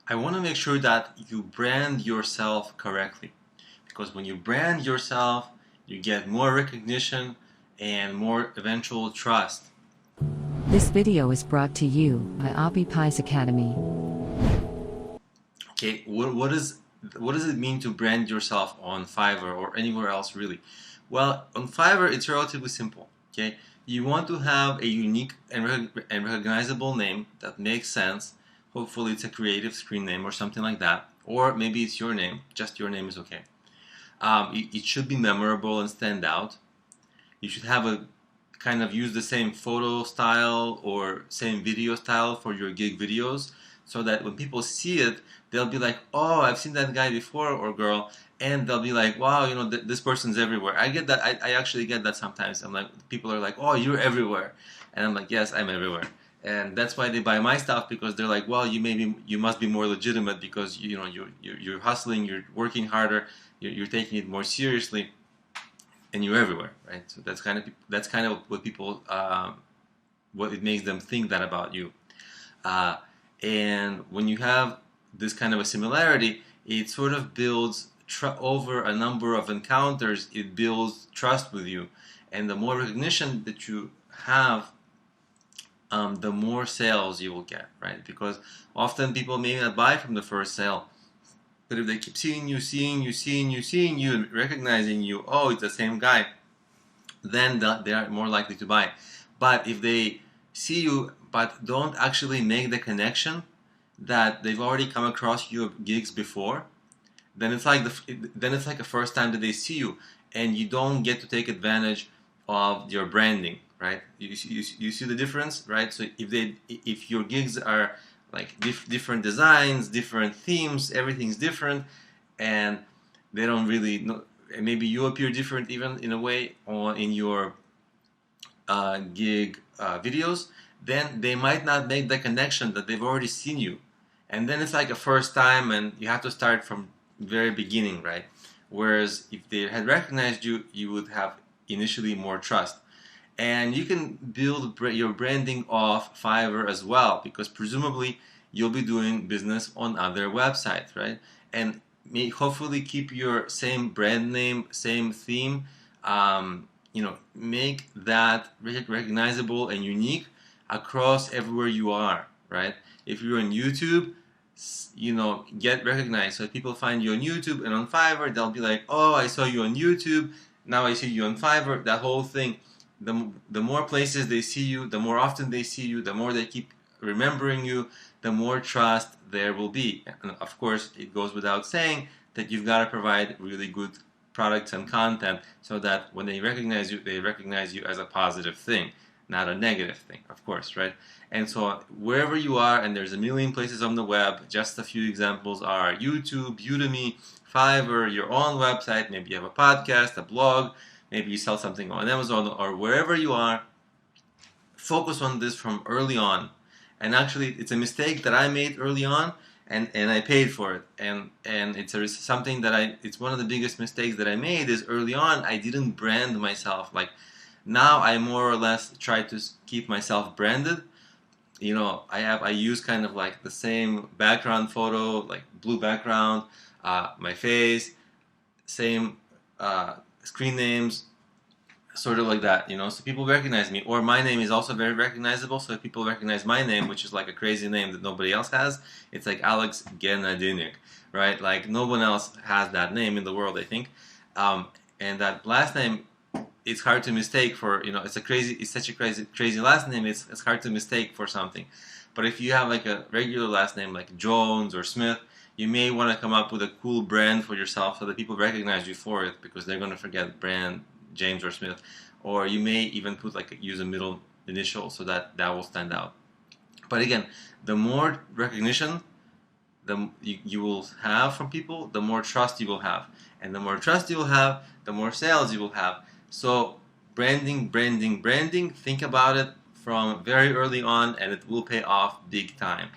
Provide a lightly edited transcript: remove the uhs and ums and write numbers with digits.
I want to make sure that you brand yourself correctly, because when you brand yourself, you get more recognition and more eventual trust. This video is brought to you by Abi Pies Academy. Okay, what does it mean to brand yourself on Fiverr or anywhere else really? Well, on Fiverr it's relatively simple. Okay, you want to have a unique and recognizable name that makes sense. Hopefully it's a creative screen name or something like that, or maybe it's your name. Just your name is okay. It should be memorable and stand out. You should have a kind of use the same photo style or same video style for your gig videos, so that when people see it, they'll be like, oh, I've seen that guy before or girl, and they'll be like, wow, this person's everywhere. I get that. I actually get that sometimes. I'm like, people are like, oh, you're everywhere, and I'm like, yes, I'm everywhere. And that's why they buy my stuff, because they're like, well, you must be more legitimate, because you're hustling, you're working harder, you're taking it more seriously, and you're everywhere, right? So that's kind of what people what it makes them think that about you. Uh, and when you have this kind of a similarity, it sort of builds over a number of encounters. It builds trust with you, and the more recognition that you have, the more sales you will get, right? Because often people may not buy from the first sale, but if they keep seeing you, and recognizing you, oh, it's the same guy, then they are more likely to buy. But if they see you but don't actually make the connection that they've already come across your gigs before, then it's like a first time that they see you, and you don't get to take advantage of your branding, right? You see the difference, right? So if your gigs are like different designs, different themes, everything's different, and they don't really know, maybe you appear different even in a way in your gig videos, then they might not make the connection that they've already seen you, and then it's like a first time, and you have to start from very beginning, right? Whereas if they had recognized you, you would have initially more trust. And you can build your branding off Fiverr as well, because presumably you'll be doing business on other websites, right? And hopefully keep your same brand name, same theme. Make that recognizable and unique across everywhere you are, right? If you're on YouTube, get recognized. So if people find you on YouTube and on Fiverr, they'll be like, oh, I saw you on YouTube, now I see you on Fiverr. That whole thing. The more places they see you, the more often they see you, the more they keep remembering you, the more trust there will be. And of course, it goes without saying that you've got to provide really good products and content, so that when they recognize you as a positive thing, not a negative thing, of course, right? And so wherever you are, and there's a million places on the web, just a few examples are YouTube, Udemy, Fiverr, your own website, maybe you have a podcast, a blog, maybe you sell something on Amazon, or wherever you are, focus on this from early on. And actually, it's a mistake that I made early on, and I paid for it. And it's something that it's one of the biggest mistakes that I made is early on, I didn't brand myself. Like now I more or less try to keep myself branded. I use kind of like the same background photo, like blue background, my face, same screen names, sort of like that, so people recognize me. Or my name is also very recognizable, so if people recognize my name, which is like a crazy name that nobody else has, it's like Alex Genadinik, right? Like no one else has that name in the world, I think. And that last name, it's hard to mistake for, it's such a crazy last name, it's hard to mistake for something. But if you have like a regular last name like Jones or Smith, you may want to come up with a cool brand for yourself so that people recognize you for it, because they're going to forget brand James or Smith. Or you may even use a middle initial so that will stand out. But again, the more recognition you will have from people, the more trust you will have. And the more trust you will have, the more sales you will have. So branding, think about it from very early on, and it will pay off big time.